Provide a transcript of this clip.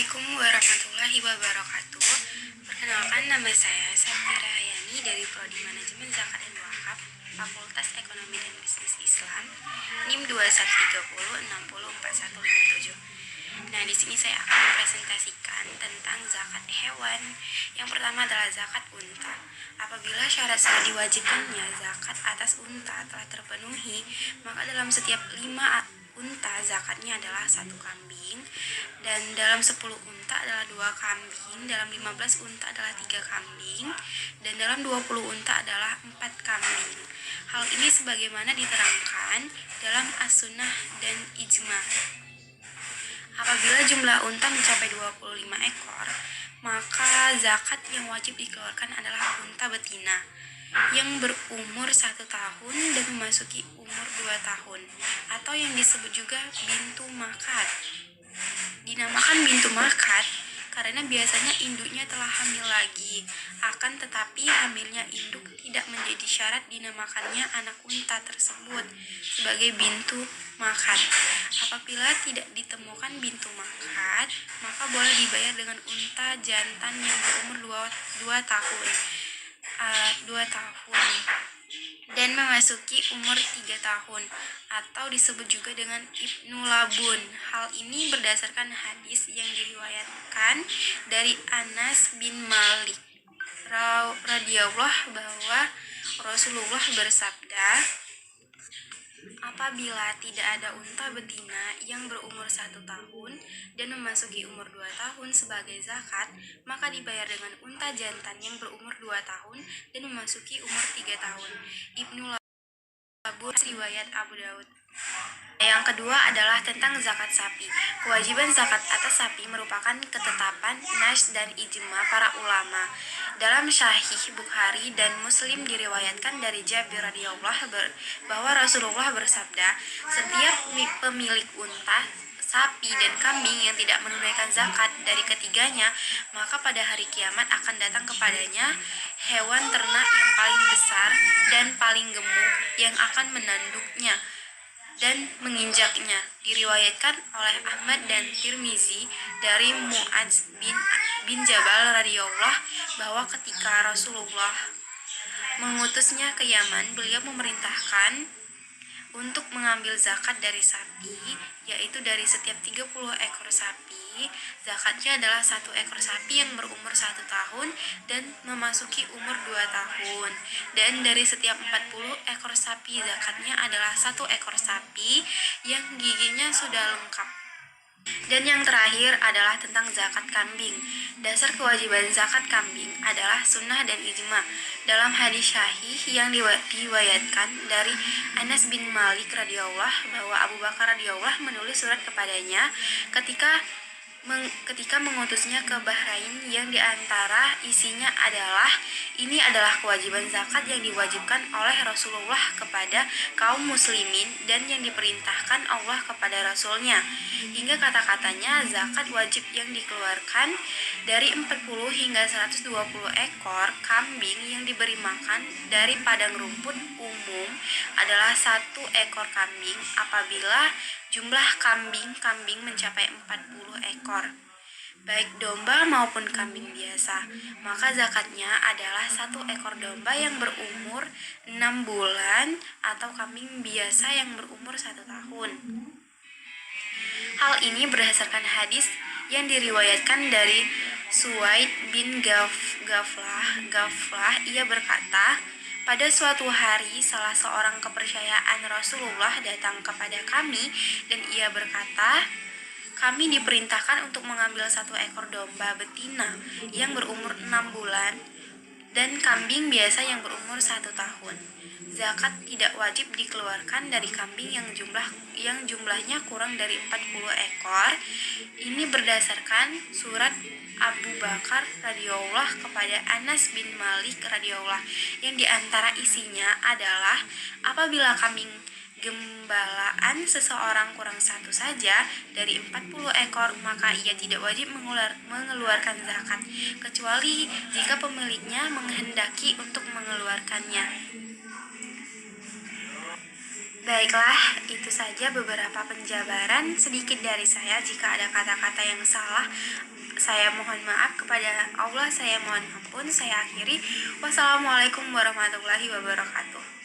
Assalamualaikum warahmatullahi wabarakatuh. Perkenalkan, nama saya Septi Rahayani dari Prodi Manajemen Zakat dan Wakaf, Fakultas Ekonomi dan Bisnis Islam, NIM 2130604157. Nah, di sini saya akan mempresentasikan tentang zakat hewan. Yang pertama adalah zakat unta. Apabila syarat diwajibkannya zakat atas unta telah terpenuhi, maka dalam setiap 5 unta zakatnya adalah 1 kambing, dan dalam 10 unta adalah 2 kambing, dalam 15 unta adalah 3 kambing, dan dalam 20 unta adalah 4 kambing. Hal ini sebagaimana diterangkan dalam As-Sunnah dan Ijma. Apabila jumlah unta mencapai 25 ekor, maka zakat yang wajib dikeluarkan adalah unta betina yang berumur 1 tahun dan memasuki umur 2 tahun, atau yang disebut juga bintu makat. Dinamakan bintu makat karena biasanya induknya telah hamil lagi, akan tetapi hamilnya induk tidak menjadi syarat dinamakannya anak unta tersebut sebagai bintu makat. Apabila tidak ditemukan bintu makat, maka boleh dibayar dengan unta jantan yang berumur 2 tahun dan memasuki umur 3 tahun, atau disebut juga dengan Ibnu Labun. Hal ini berdasarkan hadis yang diriwayatkan dari Anas bin Malik radhiyallahu bahwa Rasulullah bersabda, apabila tidak ada unta betina yang berumur 1 tahun dan memasuki umur 2 tahun sebagai zakat, maka dibayar dengan unta jantan yang berumur 2 tahun dan memasuki umur 3 tahun. Ibnu Labun, riwayat Abu Daud. Yang kedua adalah tentang zakat sapi. Kewajiban zakat atas sapi merupakan ketetapan nas dan ijma para ulama. Dalam Sahih Bukhari dan Muslim diriwayatkan dari Jabir radhiyallahu bahwa Rasulullah bersabda, setiap pemilik unta, sapi, dan kambing yang tidak menunaikan zakat dari ketiganya, maka pada hari kiamat akan datang kepadanya hewan ternak yang paling besar dan paling gemuk yang akan menanduknya dan menginjaknya. Diriwayatkan oleh Ahmad dan Tirmizi dari Mu'adz bin Jabal radhiyallahu bahwa ketika Rasulullah mengutusnya ke Yaman, beliau memerintahkan untuk mengambil zakat dari sapi, yaitu dari setiap 30 ekor sapi, zakatnya adalah 1 ekor sapi yang berumur 1 tahun dan memasuki umur 2 tahun. Dan dari setiap 40 ekor sapi, zakatnya adalah 1 ekor sapi yang giginya sudah lengkap. Dan yang terakhir adalah tentang zakat kambing. Dasar kewajiban zakat kambing adalah sunnah dan ijma. Dalam hadis sahih yang diriwayatkan dari Anas bin Malik radhiyallahu bahwa Abu Bakar radhiyallahu menulis surat kepadanya ketika mengutusnya ke Bahrain, yang diantara isinya adalah, ini adalah kewajiban zakat yang diwajibkan oleh Rasulullah kepada kaum muslimin dan yang diperintahkan Allah kepada Rasulnya, hingga kata-katanya zakat wajib yang dikeluarkan dari 40 hingga 120 ekor kambing yang diberi makan dari padang rumput umum adalah 1 ekor kambing apabila jumlah kambing mencapai 40 ekor, baik domba maupun kambing biasa. Maka zakatnya adalah 1 ekor domba yang berumur 6 bulan atau kambing biasa yang berumur 1 tahun. Hal ini berdasarkan hadis yang diriwayatkan dari Suwaid bin Gaflah. Ia berkata, pada suatu hari salah seorang kepercayaan Rasulullah datang kepada kami dan ia berkata, kami diperintahkan untuk mengambil 1 ekor domba betina yang berumur 6 bulan dan kambing biasa yang berumur 1 tahun. Zakat tidak wajib dikeluarkan dari kambing yang jumlahnya kurang dari 40 ekor. Ini berdasarkan surat Abu Bakar radhiyallahu kepada Anas bin Malik radhiyallahu, yang diantara isinya adalah apabila kambing gembalaan seseorang kurang 1 saja dari 40 ekor, maka ia tidak wajib mengeluarkan zakat, kecuali jika pemiliknya menghendaki untuk mengeluarkannya. Baiklah, itu saja beberapa penjabaran sedikit dari saya. Jika ada kata-kata yang salah, saya mohon maaf. Kepada Allah saya mohon ampun. Saya akhiri. Wassalamualaikum warahmatullahi wabarakatuh.